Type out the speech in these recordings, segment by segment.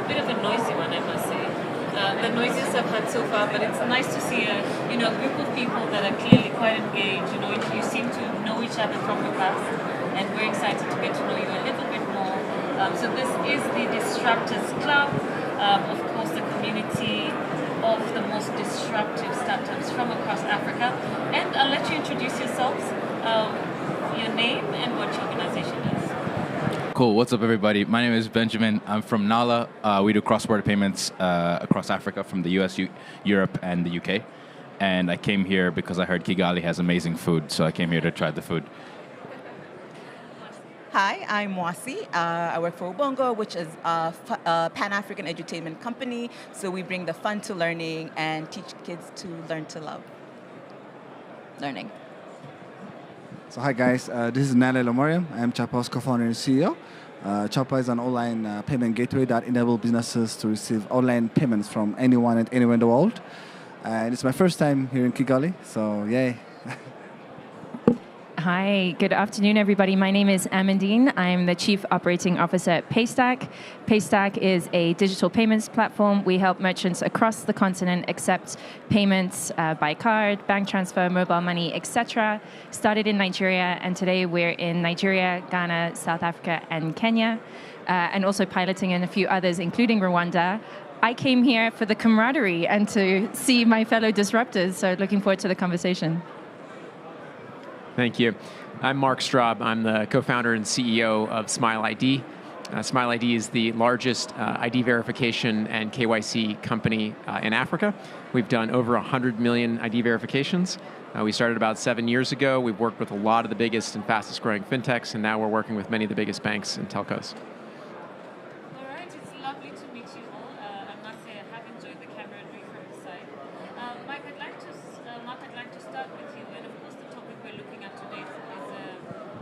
a bit of a noisy one, I must say. The noisiest I've had so far, but it's nice to see a group of people that are clearly quite engaged. You seem to know each other from the past, and we're excited to get to know you a little bit more. So this is the Disruptors Club, of course, the community of the most disruptive startups from across Africa. And I'll let you introduce yourselves, your name, and what your organization is. Cool. What's up, everybody? My name is Benjamin. I'm from Nala. We do cross-border payments across Africa from the US, Europe, and the UK. And I came here because I heard Kigali has amazing food, so I came here to try the food. Hi, I'm Mwasi. I work for Ubongo, which is a Pan-African edutainment company. So we bring the fun to learning and teach kids to learn to love learning. So hi guys, this is Nael Hailemariam. I am Chapa's co-founder and CEO. Chapa is an online payment gateway that enables businesses to receive online payments from anyone and anywhere in the world. And it's my first time here in Kigali, so yay. Hi, good afternoon, everybody. My name is Amandine. I'm the Chief Operating Officer at Paystack. Paystack is a digital payments platform. We help merchants across the continent accept payments by card, bank transfer, mobile money, etc. Started in Nigeria, and today we're in Nigeria, Ghana, South Africa, and Kenya, and also piloting in a few others, including Rwanda. I came here for the camaraderie and to see my fellow disruptors, so looking forward to the conversation. Thank you. I'm Mark Straub. I'm the co-founder and CEO of Smile ID. Smile ID is the largest ID verification and KYC company in Africa. We've done over 100 million ID verifications. We started about 7 years ago. We've worked with a lot of the biggest and fastest growing fintechs, and now we're working with many of the biggest banks and telcos. All right, it's lovely to meet you all. I must say I have enjoyed the camaraderie from the side. Mark, I'd like to start with you, and of course the topic we're looking at today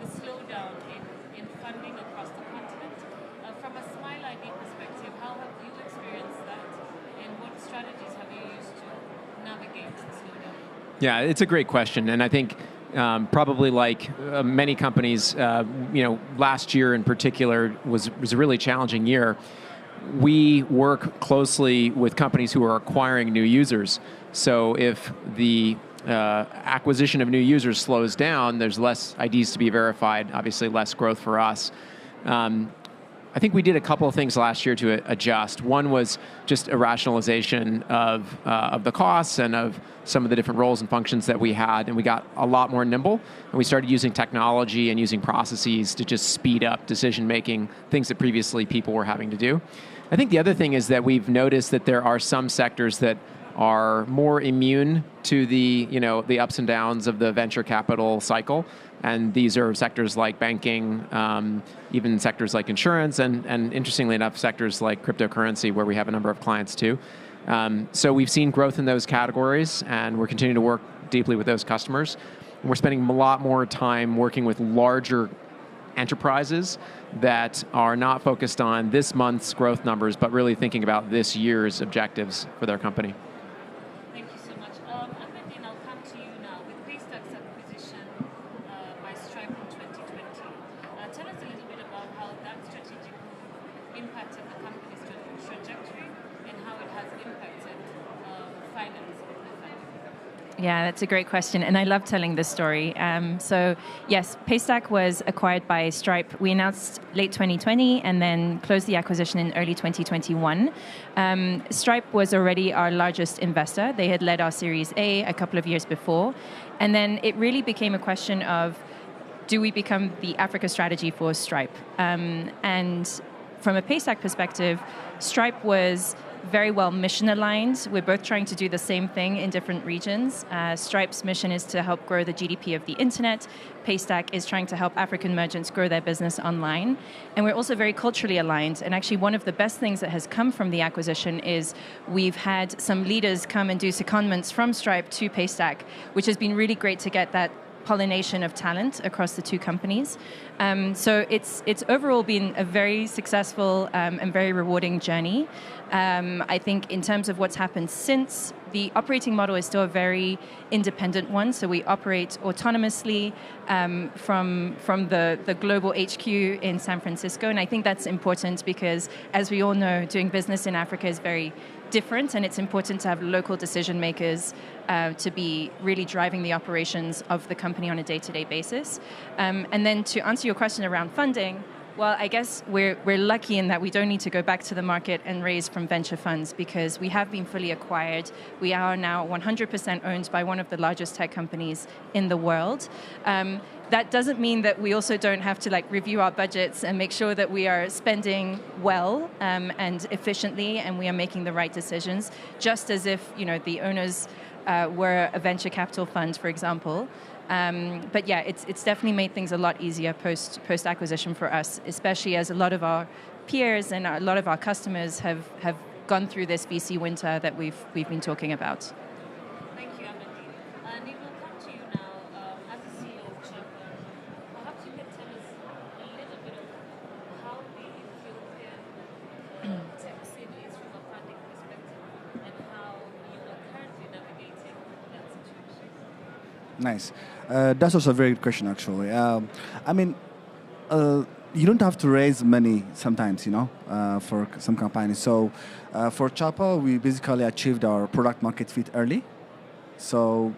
is the slowdown in funding across the continent. From a Smile ID perspective, how have you experienced that, and what strategies have you used to navigate the slowdown? Yeah, it's a great question, and I think probably like many companies, last year in particular was a really challenging year. We work closely with companies who are acquiring new users. So if the acquisition of new users slows down, there's less IDs to be verified, obviously less growth for us. I think we did a couple of things last year to adjust. One was just a rationalization of the costs and of some of the different roles and functions that we had, and we got a lot more nimble, and we started using technology and using processes to just speed up decision-making, things that previously people were having to do. I think the other thing is that we've noticed that there are some sectors that are more immune to the ups and downs of the venture capital cycle. And these are sectors like banking, even sectors like insurance, and interestingly enough, sectors like cryptocurrency, where we have a number of clients too. So we've seen growth in those categories, and we're continuing to work deeply with those customers. And we're spending a lot more time working with larger enterprises that are not focused on this month's growth numbers, but really thinking about this year's objectives for their company. Thank you so much. Amandine, I'll come to you now. With Paystack's acquisition by Straub in 2020, tell us a little bit about how that strategic move impacted the company's trajectory and how it has impacted finance. Yeah, that's a great question, and I love telling this story. So yes, Paystack was acquired by Straub. We announced late 2020 and then closed the acquisition in early 2021. Straub was already our largest investor. They had led our Series A couple of years before. And then it really became a question of, do we become the Africa strategy for Straub? And from a Paystack perspective, Straub was very well mission aligned. We're both trying to do the same thing in different regions. Stripe's mission is to help grow the GDP of the internet. Paystack is trying to help African merchants grow their business online. And we're also very culturally aligned. And actually one of the best things that has come from the acquisition is we've had some leaders come and do secondments from Stripe to Paystack, which has been really great to get that pollination of talent across the two companies. So it's overall been a very successful and very rewarding journey. I think in terms of what's happened since, the operating model is still a very independent one. So we operate autonomously from the global HQ in San Francisco. And I think that's important because, as we all know, doing business in Africa is very different, and it's important to have local decision makers to be really driving the operations of the company on a day-to-day basis. And then to answer your question around funding, well, I guess we're lucky in that we don't need to go back to the market and raise from venture funds because we have been fully acquired. We are now 100% owned by one of the largest tech companies in the world. That doesn't mean that we also don't have to review our budgets and make sure that we are spending well and efficiently, and we are making the right decisions, just as if the owners were a venture capital fund, for example. But yeah, it's definitely made things a lot easier post acquisition for us, especially as a lot of our peers and a lot of our customers have gone through this VC winter that we've been talking about. Thank you, Amandine. Nick, we'll come to you now. As the CEO of Chapa, perhaps you can tell us a little bit of how the Ethiopian tech scene is from a funding perspective and how you are currently navigating that situation. Nice. That's also a very good question, actually. You don't have to raise money sometimes, for some companies. So for Chapa, we basically achieved our product market fit early. So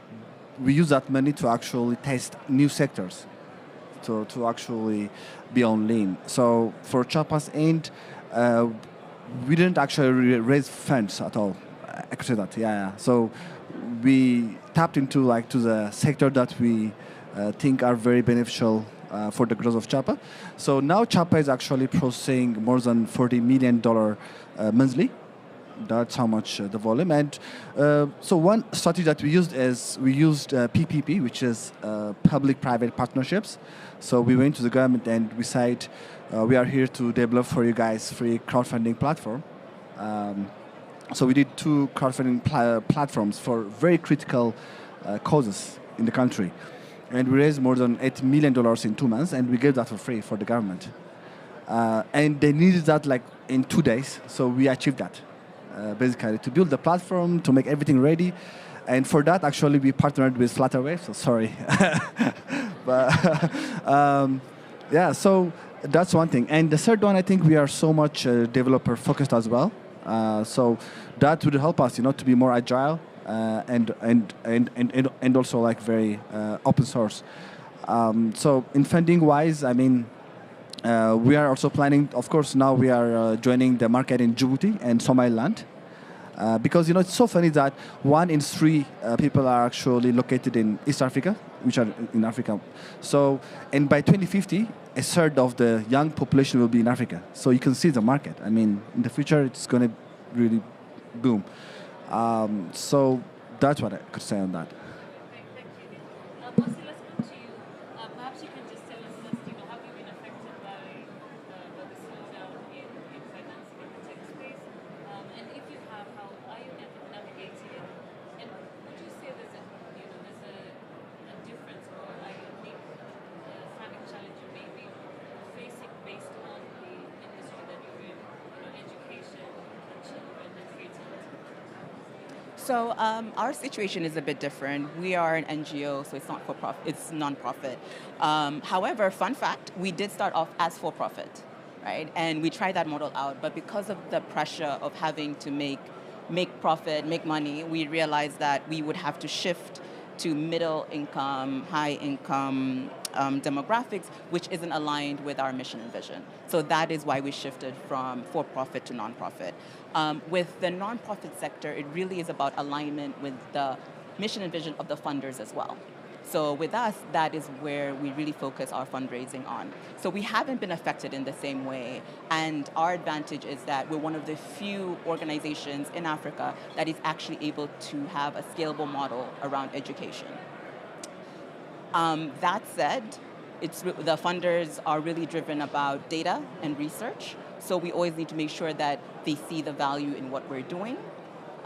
we use that money to actually test new sectors, to actually be on lean. So for Chapa's end, we didn't actually raise funds at all. I could say that, yeah. So we tapped into to the sector that we think are very beneficial for the growth of Chapa. So now Chapa is actually processing more than $40 million monthly. That's how much the volume. And so one strategy that we used is PPP, which is public-private partnerships. So we went to the government and we said, we are here to develop for you guys free crowdfunding platform. So we did 2 crowdfunding platforms for very critical causes in the country. And we raised more than $8 million in 2 months, and we gave that for free for the government. And they needed that in 2 days, so we achieved that, basically, to build the platform, to make everything ready. And for that, actually, we partnered with Flutterwave, so sorry. But yeah, so that's one thing. And the third one, I think we are so much developer-focused as well. So that would help us, to be more agile and also very open source. So in funding wise, we are also planning. Of course, now we are joining the market in Djibouti and Somaliland. Because it's so funny that 1 in 3 people are actually located in East Africa, which are in Africa. So, and by 2050, a third of the young population will be in Africa. So you can see the market. In the future, it's going to really boom. So that's what I could say on that. Thank you. Mwasi, let's come to you. Perhaps you can just tell us, have you been affected by the slowdown in financing in the tech space? And if you have, how are you navigating it? And would you say there's a difference or a unique funding challenge you may be facing based on the industry that you're in, education, and children, and creativity? So our situation is a bit different. We are an NGO, so it's not for profit; it's non-profit. However, fun fact: we did start off as for-profit, right? And we tried that model out, but because of the pressure of having to make profit, make money, we realized that we would have to shift to middle income, high income demographics, which isn't aligned with our mission and vision. So that is why we shifted from for-profit to non-profit. With the non-profit sector, it really is about alignment with the mission and vision of the funders as well. So with us, that is where we really focus our fundraising on. So we haven't been affected in the same way. And our advantage is that we're one of the few organizations in Africa that is actually able to have a scalable model around education. That said, the funders are really driven about data and research. So we always need to make sure that they see the value in what we're doing.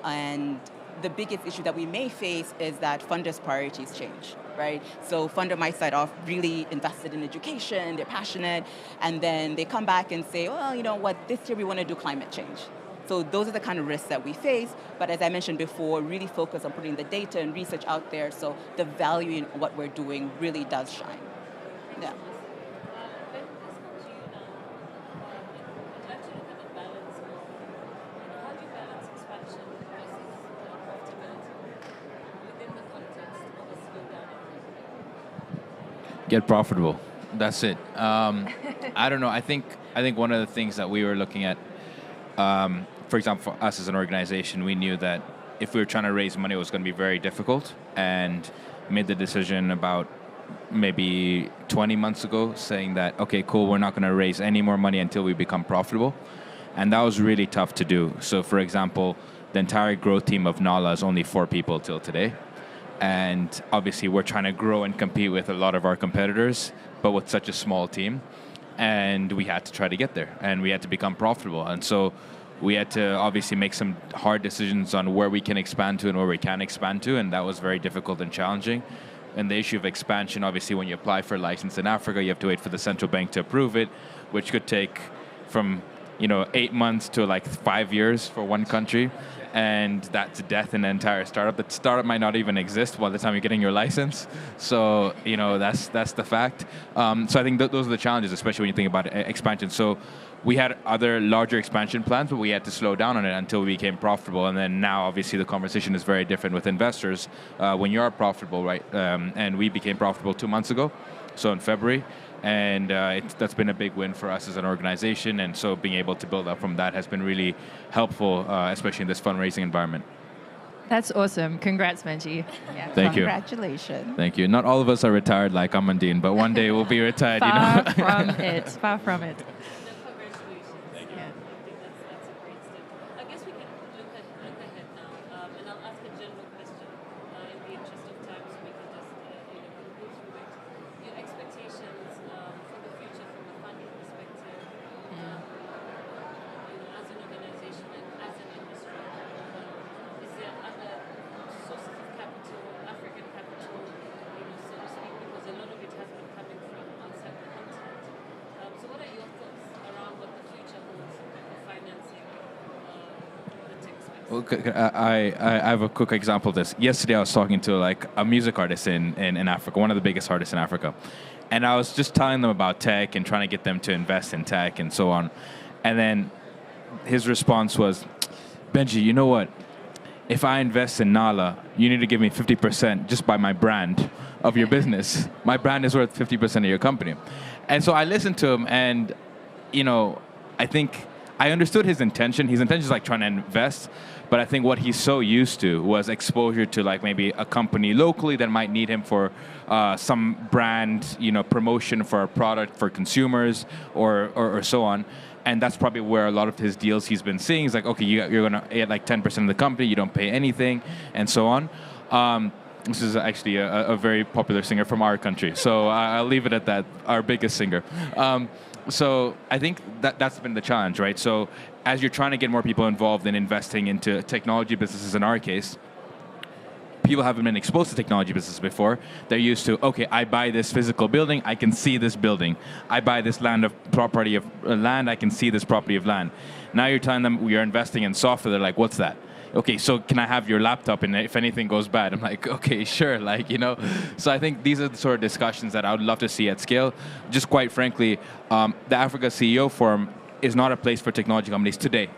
And the biggest issue that we may face is that funders' priorities change, right? So funder might start off really invested in education, they're passionate, and then they come back and say, well, you know what, this year we want to do climate change. So those are the kind of risks that we face. But as I mentioned before, really focus on putting the data and research out there so the value in what we're doing really does shine. Yeah. Get profitable. That's it. I don't know. I think one of the things that we were looking at, for example, for us as an organization, we knew that if we were trying to raise money, it was going to be very difficult, and made the decision about maybe 20 months ago, saying that, okay, cool, we're not going to raise any more money until we become profitable. And that was really tough to do. So, for example, the entire growth team of Nala is only 4 people till today. And obviously, we're trying to grow and compete with a lot of our competitors, but with such a small team. And we had to try to get there, and we had to become profitable. And so we had to obviously make some hard decisions on where we can expand to and where we can't expand to, and that was very difficult and challenging. And the issue of expansion, obviously, when you apply for a license in Africa, you have to wait for the central bank to approve it, which could take from 8 months to like 5 years for one country. And that's death in the entire startup. The startup might not even exist by the time you're getting your license. So, that's the fact. So I think those are the challenges, especially when you think about expansion. So we had other larger expansion plans, but we had to slow down on it until we became profitable. And then now, obviously, the conversation is very different with investors when you are profitable, right? And we became profitable 2 months ago, so in February. And that's been a big win for us as an organization. And so being able to build up from that has been really helpful, especially in this fundraising environment. That's awesome. Congrats, Benji. Yeah. Thank you. Congratulations. Thank you. Not all of us are retired like Amandine, but one day we'll be retired, Far from it. Far from it. Congratulations. Thank you. I think that's a great step. I guess we can look ahead now, and I'll ask a general question in the interest of time, so we can just go through it. Your expectations for the future from a funding perspective, as an organization and as an industry. Is there other sources of capital, African capital, so to speak, because a lot of it has been coming from outside the continent. So what are your thoughts around what the future holds for financing the tech space? Well, I have a quick example of this. Yesterday I was talking to a music artist in Africa, one of the biggest artists in Africa. And I was just telling them about tech and trying to get them to invest in tech and so on. And then his response was, Benji, you know what? If I invest in Nala, you need to give me 50% just by my brand of your business. My brand is worth 50% of your company. And so I listened to him, and, I think I understood his intention. His intention is like trying to invest, but I think what he's so used to was exposure to like maybe a company locally that might need him for some brand, promotion for a product for consumers or so on. And that's probably where a lot of his deals he's been seeing is like, okay, you're going to get like 10% of the company, you don't pay anything, and so on. This is actually a very popular singer from our country, so I'll leave it at that, our biggest singer. So I think that's been the challenge, right? So as you're trying to get more people involved in investing into technology businesses, in our case, people haven't been exposed to technology business before. They're used to, okay, I buy this physical building, I can see this building. I buy this property of land, I can see this property of land. Now you're telling them we are investing in software. They're like, what's that? Okay, so can I have your laptop and if anything goes bad? I'm like, okay, sure, So I think these are the sort of discussions that I would love to see at scale. Just quite frankly, the Africa CEO Forum is not a place for technology companies today.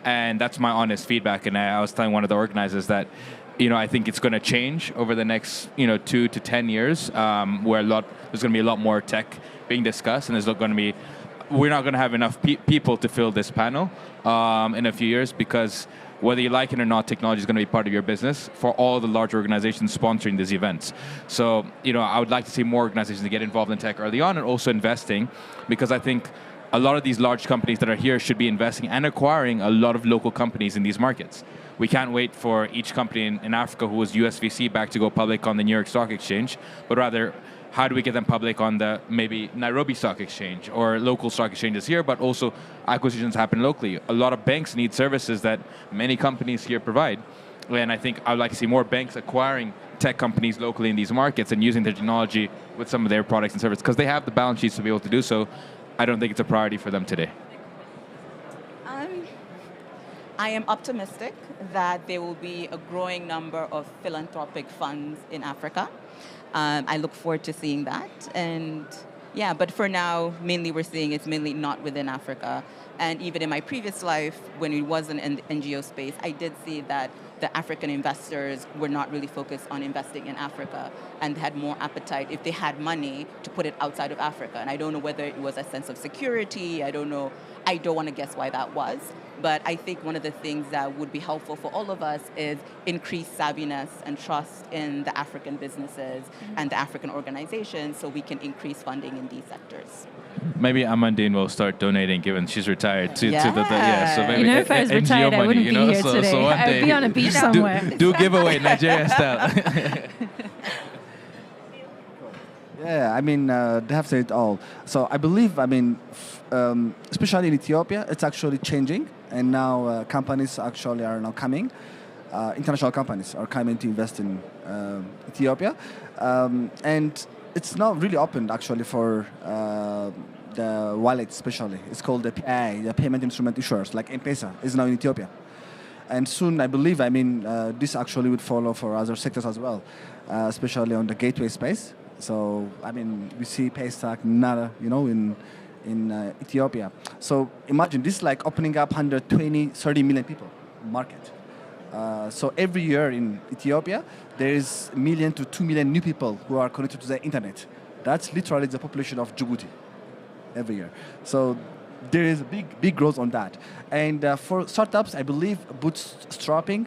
And that's my honest feedback. And I was telling one of the organizers that, I think it's going to change over the next, 2 to 10 years, where there's going to be a lot more tech being discussed, and we're not going to have enough people to fill this panel in a few years, because whether you like it or not, technology is going to be part of your business for all the large organizations sponsoring these events. So, I would like to see more organizations get involved in tech early on and also investing, because I think a lot of these large companies that are here should be investing and acquiring a lot of local companies in these markets. We can't wait for each company in Africa who was USVC back to go public on the New York Stock Exchange, but rather, how do we get them public on the maybe Nairobi Stock Exchange or local stock exchanges here, but also acquisitions happen locally. A lot of banks need services that many companies here provide. And I think I would like to see more banks acquiring tech companies locally in these markets and using their technology with some of their products and services because they have the balance sheets to be able to do so. I don't think it's a priority for them today. I am optimistic that there will be a growing number of philanthropic funds in Africa. I look forward to seeing that. And yeah, but for now, mainly we're seeing it's mainly not within Africa. And even in my previous life, when it was in the NGO space, I did see that the African investors were not really focused on investing in Africa and had more appetite, if they had money, to put it outside of Africa. And I don't know whether it was a sense of security. I don't know. I don't want to guess why that was. But I think one of the things that would be helpful for all of us is increased savviness and trust in the African businesses and the African organizations so we can increase funding in these sectors. Maybe Amandine will start donating, given she's retired, to the Yeah. so maybe You know, if I was retired, I wouldn't be here today. So one I would day, be on a beach somewhere. do giveaway Nigeria style. Yeah, I mean, they have said it all. So I believe, especially in Ethiopia, it's actually changing. And now companies actually are now coming. International companies are coming to invest in Ethiopia. And it's not really opened, actually, for the wallet, especially. It's called the PI, the Payment Instrument Issuers, like M-Pesa, is now in Ethiopia. And soon, I believe, this actually would follow for other sectors as well, especially on the gateway space. So, we see Paystack, Nara, in Ethiopia. So imagine this is like opening up 120, 30 million people market. So every year in Ethiopia, there is 1 million to 2 million new people who are connected to the internet. That's literally the population of Djibouti every year. So there is a big growth on that. And for startups, I believe bootstrapping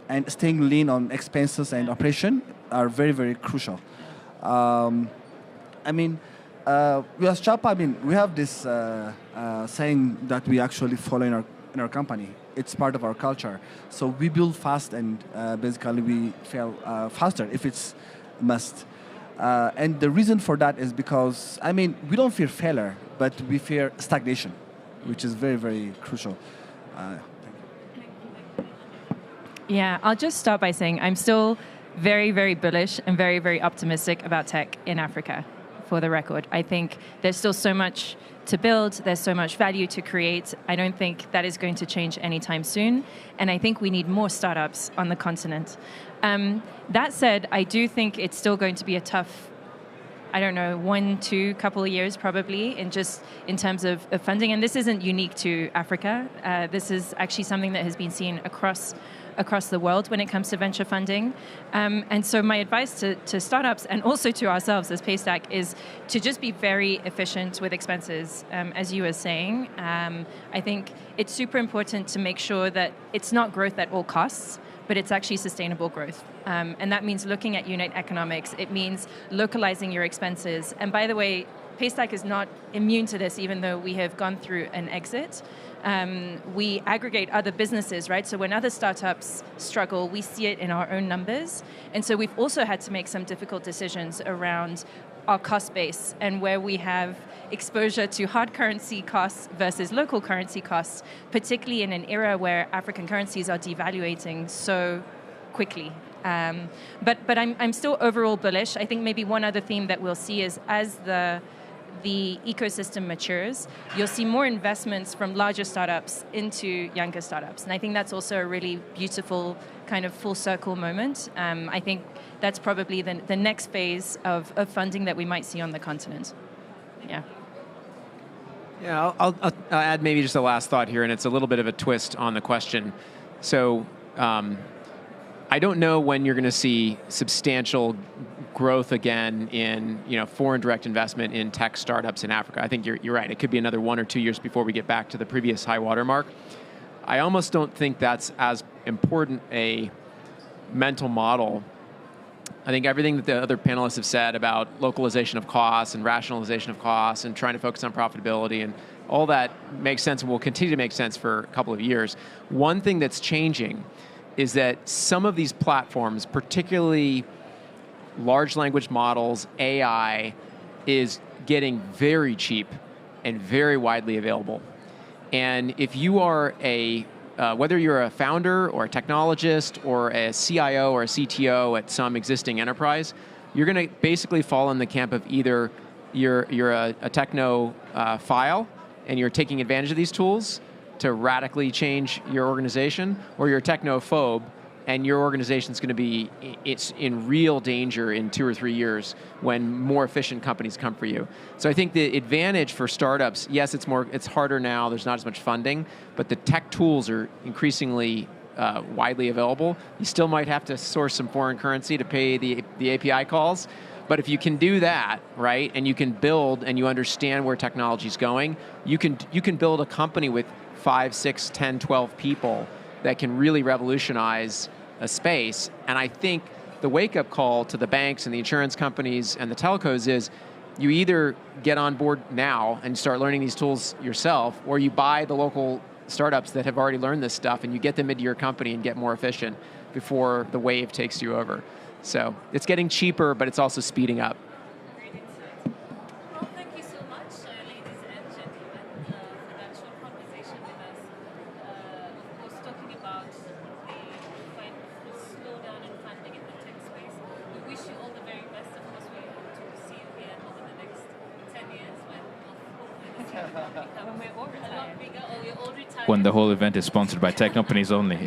and staying lean on expenses and operation are very, very crucial. We as Chapa, we have this saying that we actually follow in our company. It's part of our culture. So we build fast and basically we fail faster if it's must. And the reason for that is because, we don't fear failure, but we fear stagnation, which is very, very crucial. Thank you. Yeah, I'll just start by saying I'm still very, very bullish and very, very optimistic about tech in Africa. For the record, I think there's still so much to build, there's so much value to create. I don't think that is going to change anytime soon, and I think we need more startups on the continent. That said, I do think it's still going to be a tough, 1-2 couple of years probably, in terms of funding, and this isn't unique to Africa. This is actually something that has been seen across the world when it comes to venture funding. And so my advice to startups and also to ourselves as Paystack is to just be very efficient with expenses, as you were saying. I think it's super important to make sure that it's not growth at all costs, but it's actually sustainable growth. And that means looking at unit economics. It means localizing your expenses. And by the way, Paystack is not immune to this, even though we have gone through an exit. We aggregate other businesses, right? So when other startups struggle, we see it in our own numbers. And so we've also had to make some difficult decisions around our cost base and where we have exposure to hard currency costs versus local currency costs, particularly in an era where African currencies are devaluating so quickly. But I'm still overall bullish. I think maybe one other theme that we'll see is as the ecosystem matures, you'll see more investments from larger startups into younger startups. And I think that's also a really beautiful kind of full circle moment. I think that's probably the next phase of funding that we might see on the continent. Yeah. Yeah, I'll add maybe just a last thought here, and it's a little bit of a twist on the question. So I don't know when you're going to see substantial growth again in foreign direct investment in tech startups in Africa. I think you're right. It could be another 1 or 2 years before we get back to the previous high water mark. I almost don't think that's as important a mental model. I think everything that the other panelists have said about localization of costs and rationalization of costs and trying to focus on profitability and all that makes sense and will continue to make sense for a couple of years. One thing that's changing is that some of these platforms, particularly large language models, AI, is getting very cheap and very widely available. And if you are a whether you're a founder or a technologist or a CIO or a CTO at some existing enterprise, you're going to basically fall in the camp of either you're a techno file and you're taking advantage of these tools to radically change your organization, or you're a technophobe and your organization's going to be in real danger in 2 or 3 years when more efficient companies come for you. So I think the advantage for startups, yes, it's harder now, there's not as much funding, but the tech tools are increasingly widely available. You still might have to source some foreign currency to pay the API calls, but if you can do that, right, and you can build and you understand where technology is going, you can build a company with 5, 6, 10, 12 people that can really revolutionize a space. And I think the wake-up call to the banks and the insurance companies and the telcos is you either get on board now and start learning these tools yourself, or you buy the local startups that have already learned this stuff and you get them into your company and get more efficient before the wave takes you over. So it's getting cheaper, but it's also speeding up. Great insight. Well, thank you so much, ladies and gentlemen, for that short conversation with us. Of course, talking about the slowdown in funding in the tech space. We wish you all the very best. Of course, we hope to see you here over the next 10 years when hopefully this year will become a lot bigger, or we're all retired. When the whole event is sponsored by tech companies only.